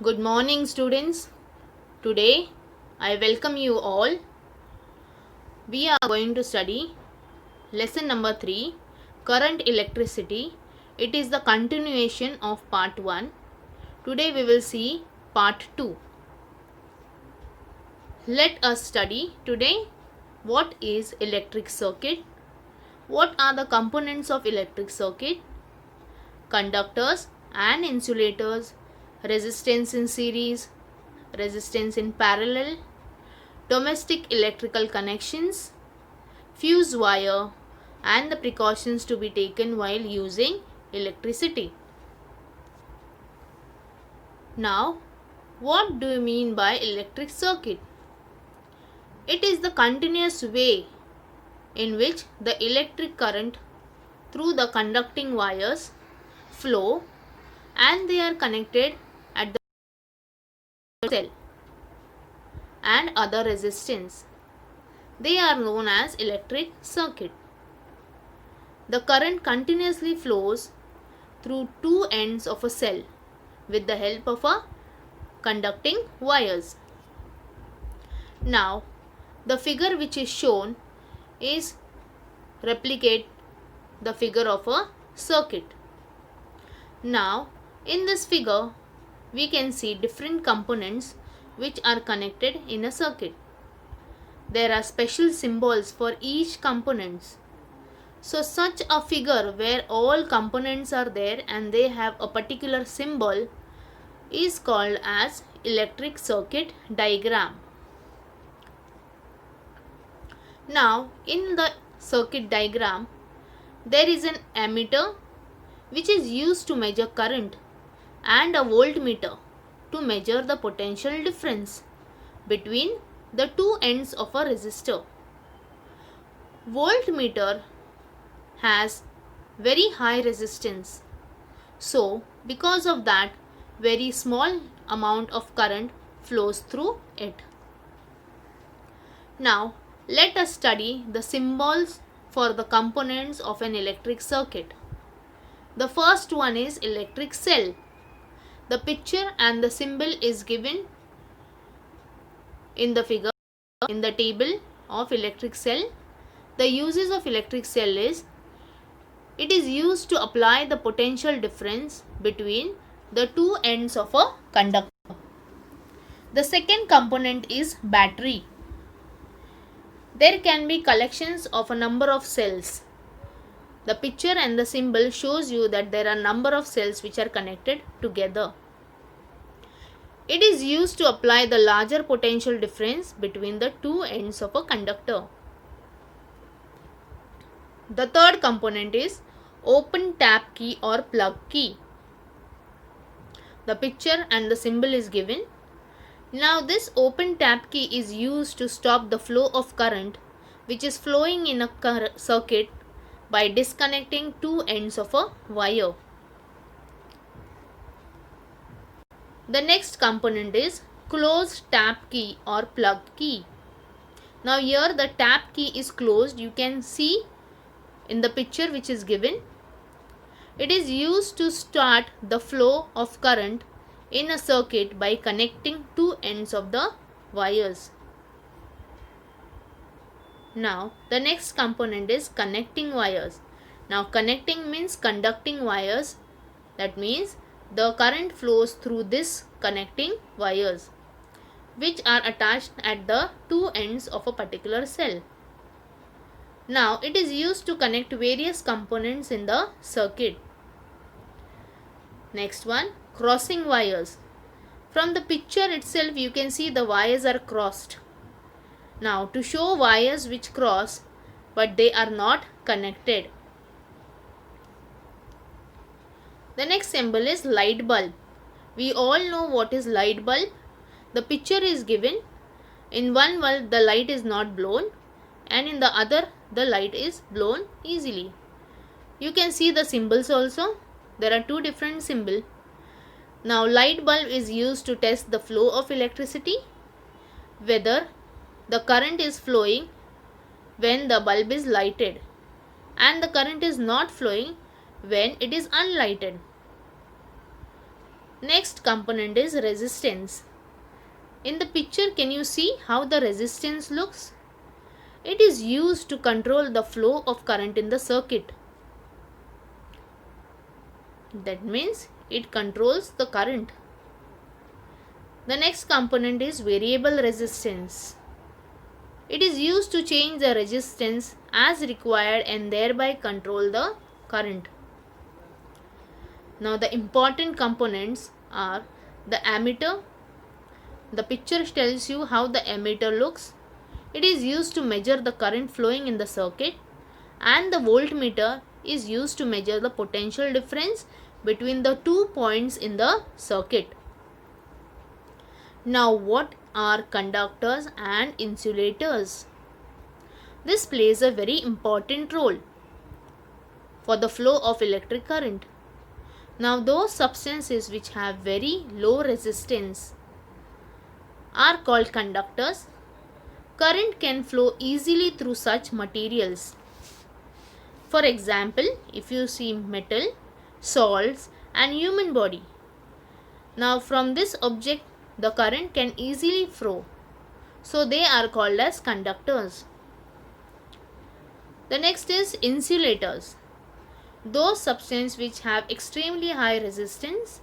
Good morning, students. Today, I welcome you all. We are going to study lesson number 3, Current Electricity. It is the continuation of part 1. Today, we will see part 2. Let us study today what is electric circuit, what are the components of electric circuit, conductors and insulators, resistance in series, resistance in parallel, domestic electrical connections, fuse wire, and the precautions to be taken while using electricity. Now, what do you mean by electric circuit? It is the continuous way in which the electric current through the conducting wires flow and they are connected at the cell and other resistance. They are known as electric circuit. The current continuously flows through two ends of a cell with the help of a conducting wires. Now, the figure which is shown is replicate the figure of a circuit. Now, in this figure, we can see different components which are connected in a circuit. There are special symbols for each components. So such a figure where all components are there and they have a particular symbol is called as electric circuit diagram. Now in the circuit diagram there is an ammeter which is used to measure current and a voltmeter to measure the potential difference between the two ends of a resistor. Voltmeter has very high resistance. So, because of that, very small amount of current flows through it. Now, let us study the symbols for the components of an electric circuit. The first one is electric cell. The picture and the symbol is given in the figure in the table of electric cell. The uses of electric cell is it is used to apply the potential difference between the two ends of a conductor. The second component is battery. There can be collections of a number of cells. The picture and the symbol shows you that there are number of cells which are connected together. It is used to apply the larger potential difference between the two ends of a conductor. The third component is open tap key or plug key. The picture and the symbol is given. Now this open tap key is used to stop the flow of current which is flowing in a circuit by disconnecting two ends of a wire. The next component is closed tap key or plug key. Now here the tap key is closed. You can see in the picture which is given. It is used to start the flow of current in a circuit by connecting two ends of the wires. Now the next component is connecting wires. Now connecting means conducting wires. That means the current flows through this connecting wires which are attached at the two ends of a particular cell. Now it is used to connect various components in the circuit. Next one, crossing wires. From the picture itself you can see the wires are crossed. Now to show wires which cross but they are not connected. The next symbol is light bulb. We all know what is light bulb. The picture is given. In one bulb the light is not blown and in the other the light is blown easily. You can see the symbols also. There are two different symbols. Now light bulb is used to test the flow of electricity, whether the current is flowing when the bulb is lighted and the current is not flowing when it is unlighted. Next component is resistance. In the picture, can you see how the resistance looks? It is used to control the flow of current in the circuit. That means it controls the current. The next component is variable resistance. It is used to change the resistance as required and thereby control the current. Now the important components are the ammeter. The picture tells you how the ammeter looks. It is used to measure the current flowing in the circuit, and the voltmeter is used to measure the potential difference between the 2 points in the circuit. Now what are conductors and insulators? This plays a very important role for the flow of electric current. Now those substances which have very low resistance are called conductors. Current can flow easily through such materials. For example, if you see metal, salts and human body. Now from this object the current can easily flow. So they are called as conductors. The next is insulators. Those substances which have extremely high resistance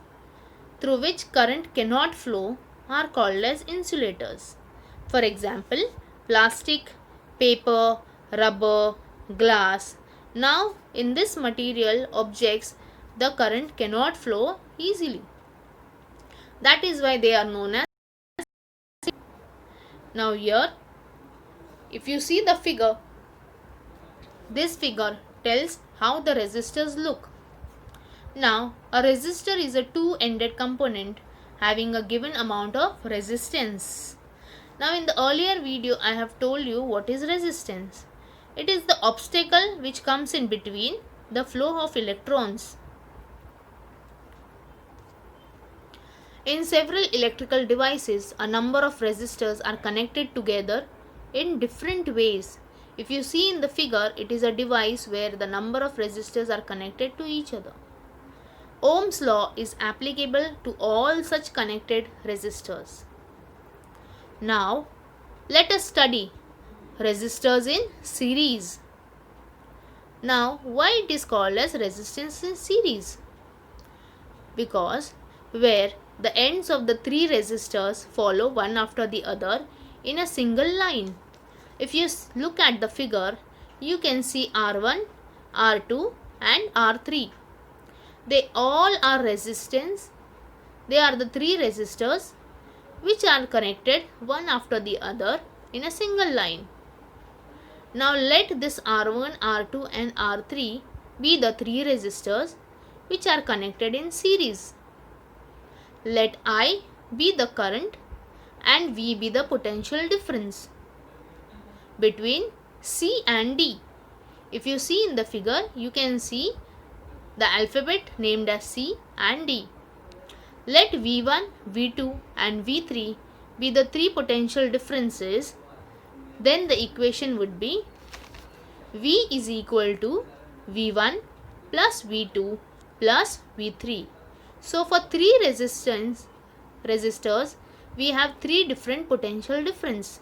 through which current cannot flow are called as insulators. For example, plastic, paper, rubber, glass. Now in this material objects the current cannot flow easily. That is why they are known as. Now here, if you see the figure, this figure tells how the resistors look. Now a resistor is a two-ended component having a given amount of resistance. Now in the earlier video I have told you what is resistance. It is the obstacle which comes in between the flow of electrons. In several electrical devices, a number of resistors are connected together in different ways. If you see in the figure, it is a device where the number of resistors are connected to each other. Ohm's law is applicable to all such connected resistors. Now, let us study resistors in series. Now, why it is called as resistance in series? Because where the ends of the three resistors follow one after the other in a single line. If you look at the figure, you can see R1, R2 and R3. They all are resistance. They are the three resistors which are connected one after the other in a single line. Now let this R1, R2 and R3 be the three resistors which are connected in series. Let I be the current and V be the potential difference between C and D. If you see in the figure, you can see the alphabet named as C and D. Let V1, V2 and V3 be the three potential differences. Then the equation would be V is equal to V1 plus V2 plus V3. So for three resistors, we have three different potential difference.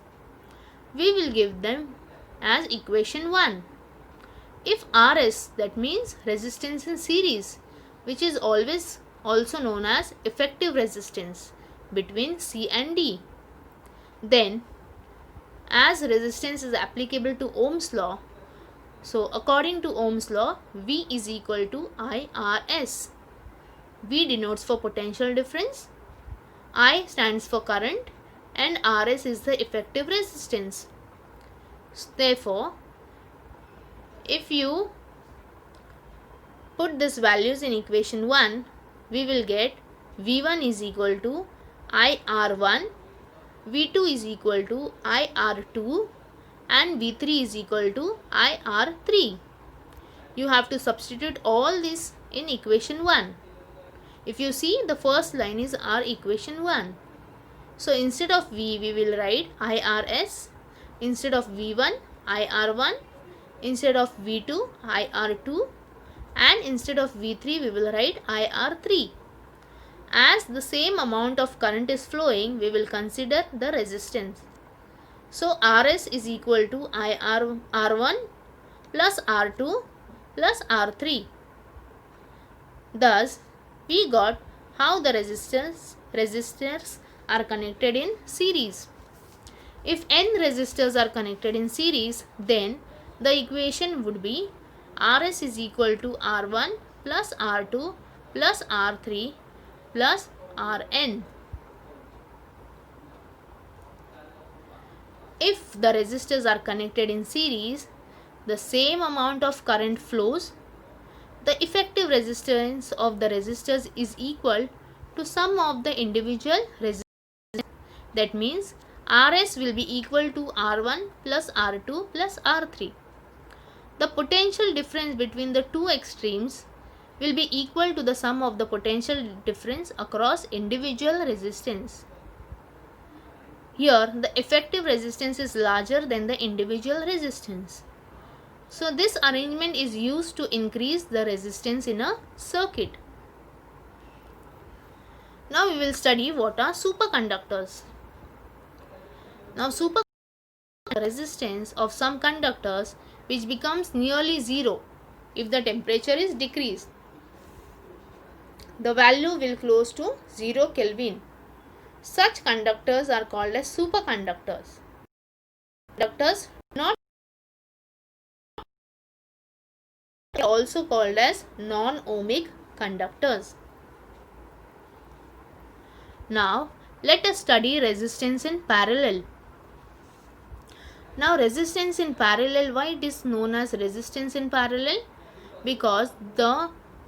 We will give them as equation 1. If RS, that means resistance in series, which is always also known as effective resistance between C and D. Then as resistance is applicable to Ohm's law, so according to Ohm's law, V is equal to IRS. V denotes for potential difference, I stands for current and RS is the effective resistance. Therefore, if you put these values in equation 1, we will get V1 is equal to IR1, V2 is equal to IR2 and V3 is equal to IR3. You have to substitute all this in equation 1. If you see, the first line is our equation 1. So instead of V, we will write IRS. Instead of V1, IR1. Instead of V2, IR2. And instead of V3, we will write IR3. As the same amount of current is flowing, we will consider the resistance. So Rs is equal to R1 plus R2 plus R3. Thus, we got how the resistors are connected in series. If n resistors are connected in series, then the equation would be Rs is equal to R1 plus R2 plus R3 plus Rn. If the resistors are connected in series, the same amount of current flows. The effective resistance of the resistors is equal to sum of the individual resistors. That means Rs will be equal to R1 plus R2 plus R3. The potential difference between the two extremes will be equal to the sum of the potential difference across individual resistance. Here, the effective resistance is larger than the individual resistance. So, this arrangement is used to increase the resistance in a circuit. Now, we will study what are superconductors. Now, superconductors are the resistance of some conductors which becomes nearly zero if the temperature is decreased. The value will close to 0 Kelvin. Such conductors are called as superconductors. Conductors not also called as non-ohmic conductors. Now, let us study resistance in parallel. Now, resistance in parallel, why it is known as resistance in parallel? Because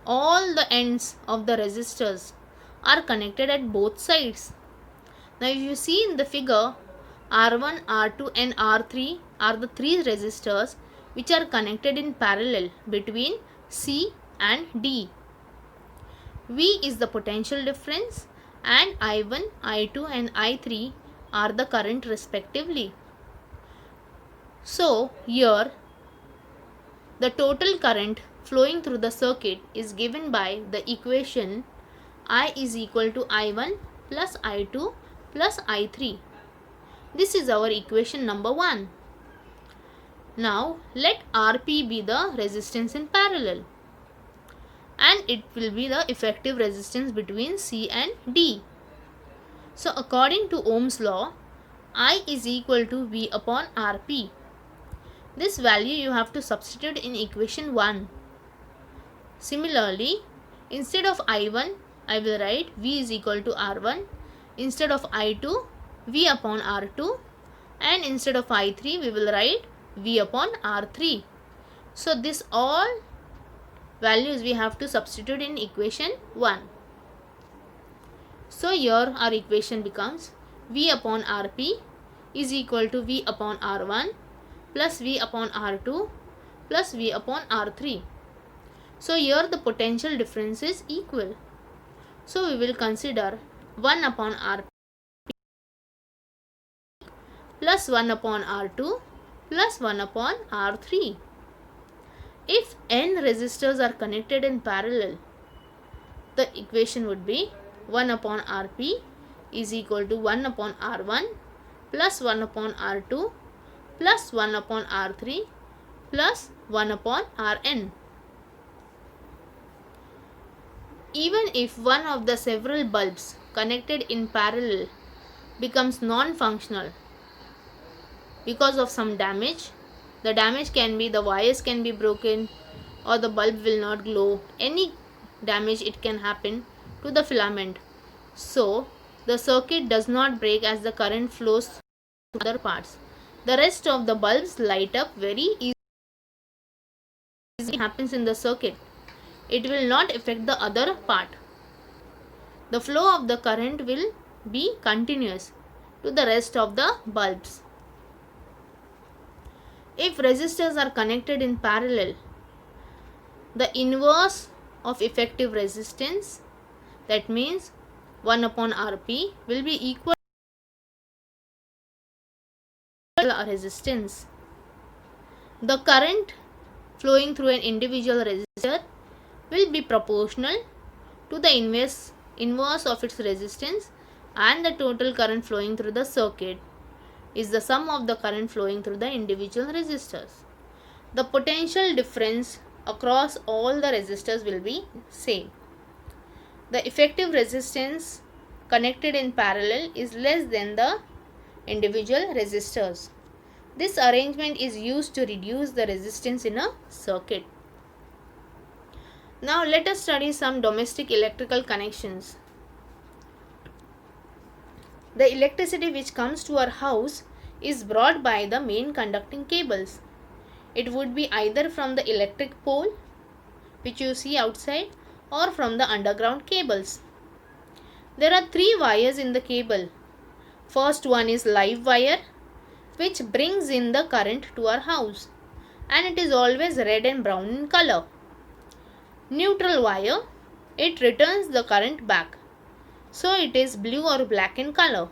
all the ends of the resistors are connected at both sides. Now, if you see in the figure, R1, R2 and R3 are the three resistors which are connected in parallel between C and D. V is the potential difference and I1, I2 and I3 are the current respectively. So, here the total current flowing through the circuit is given by the equation I is equal to I1 plus I2 plus I3. This is our equation number 1. Now, let Rp be the resistance in parallel and it will be the effective resistance between C and D. So, according to Ohm's law, I is equal to V upon Rp. This value you have to substitute in equation 1. Similarly, instead of I1, I will write V is equal to R1. Instead of I2, V upon R2. And instead of I3, we will write V upon R3. So, this all values we have to substitute in equation 1. So, here our equation becomes V upon Rp is equal to V upon R1 plus V upon R2 plus V upon R3. So, here the potential difference is equal. So, we will consider 1 upon Rp plus 1 upon R2 plus 1 upon R3. If n resistors are connected in parallel, the equation would be 1 upon Rp is equal to 1 upon R1 plus 1 upon R2 plus 1 upon R3 plus 1 upon Rn. Even if one of the several bulbs connected in parallel becomes non-functional because of some damage, the damage can be the wires can be broken or the bulb will not glow. Any damage it can happen to the filament. So, the circuit does not break as the current flows through other parts. The rest of the bulbs light up very easily. Happens in the circuit. It will not affect the other part. The flow of the current will be continuous to the rest of the bulbs. If resistors are connected in parallel, the inverse of effective resistance, that means 1 upon Rp, will be equal to resistance. The current flowing through an individual resistor will be proportional to the inverse of its resistance, and the total current flowing through the circuit is the sum of the current flowing through the individual resistors. The potential difference across all the resistors will be same. The effective resistance connected in parallel is less than the individual resistors. This arrangement is used to reduce the resistance in a circuit. Now let us study some domestic electrical connections. The electricity which comes to our house is brought by the main conducting cables. It would be either from the electric pole which you see outside or from the underground cables. There are three wires in the cable. First one is live wire, which brings in the current to our house, and it is always red and brown in color. Neutral wire, it returns the current back, so it is blue or black in color.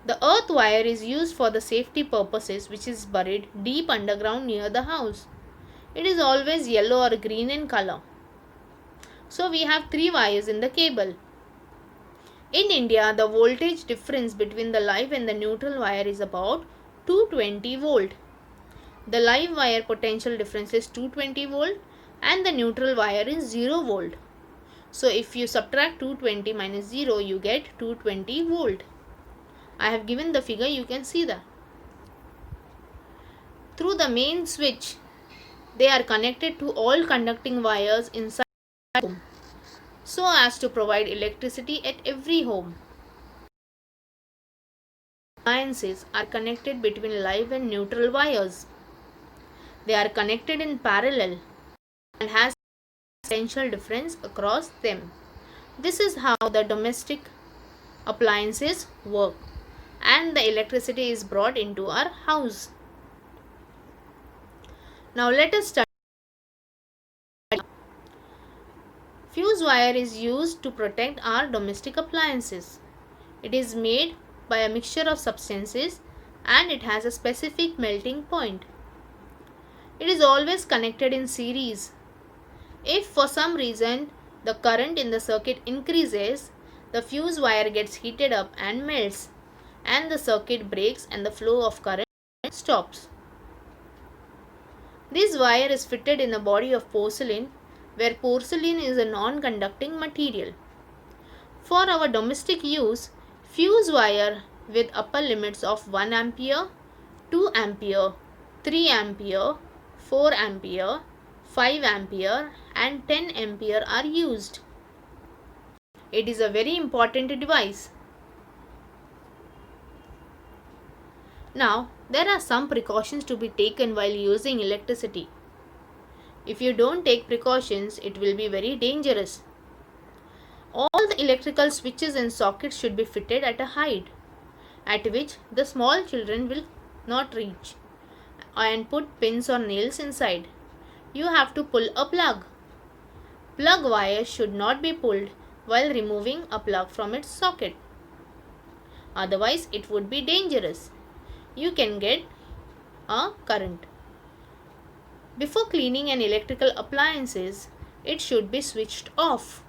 The earth wire is used for the safety purposes, which is buried deep underground near the house. It is always yellow or green in color. So we have three wires in the cable. In India, the voltage difference between the live and the neutral wire is about 220 volt. The live wire potential difference is 220 volt and the neutral wire is 0 volt. So if you subtract 220 minus 0, you get 220 volt. I have given the figure, you can see that. Through the main switch, they are connected to all conducting wires inside the home, so as to provide electricity at every home. Appliances are connected between live and neutral wires. They are connected in parallel and has potential difference across them. This is how the domestic appliances work, and the electricity is brought into our house. Now let us study. Fuse wire is used to protect our domestic appliances. It is made by a mixture of substances and it has a specific melting point. It is always connected in series. If for some reason the current in the circuit increases, the fuse wire gets heated up and melts, and the circuit breaks and the flow of current stops. This wire is fitted in a body of porcelain, where porcelain is a non-conducting material. For our domestic use, fuse wire with upper limits of 1 ampere, 2 ampere, 3 ampere, 4 ampere, 5 ampere and 10 ampere are used. It is a very important device. Now, there are some precautions to be taken while using electricity. If you don't take precautions, it will be very dangerous. All the electrical switches and sockets should be fitted at a height at which the small children will not reach, and put pins or nails inside. You have to pull a plug. Plug wires should not be pulled while removing a plug from its socket. Otherwise, it would be dangerous. You can get a current. Before cleaning an electrical appliances, it should be switched off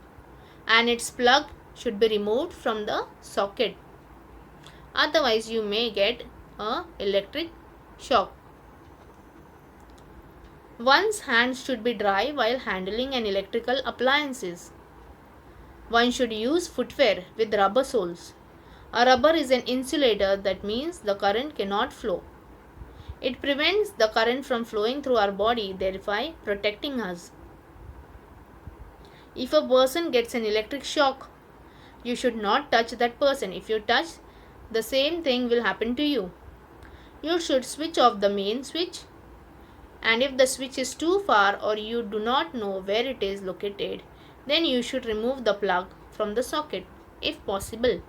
and its plug should be removed from the socket. Otherwise, you may get an electric shock. One's hands should be dry while handling an electrical appliances. One should use footwear with rubber soles. A rubber is an insulator, that means the current cannot flow. It prevents the current from flowing through our body, thereby protecting us. If a person gets an electric shock, you should not touch that person. If you touch, the same thing will happen to you. You should switch off the main switch, and if the switch is too far or you do not know where it is located, then you should remove the plug from the socket if possible.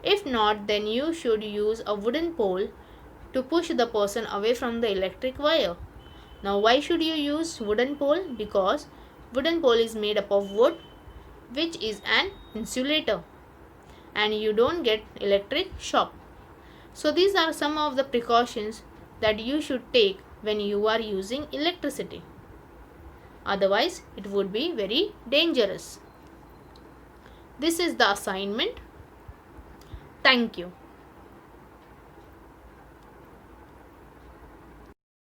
If not, then you should use a wooden pole to push the person away from the electric wire. Now, why should you use wooden pole? Because wooden pole is made up of wood, which is an insulator, and you don't get electric shock. So these are some of the precautions that you should take when you are using electricity. Otherwise, it would be very dangerous. This is the assignment. Thank you.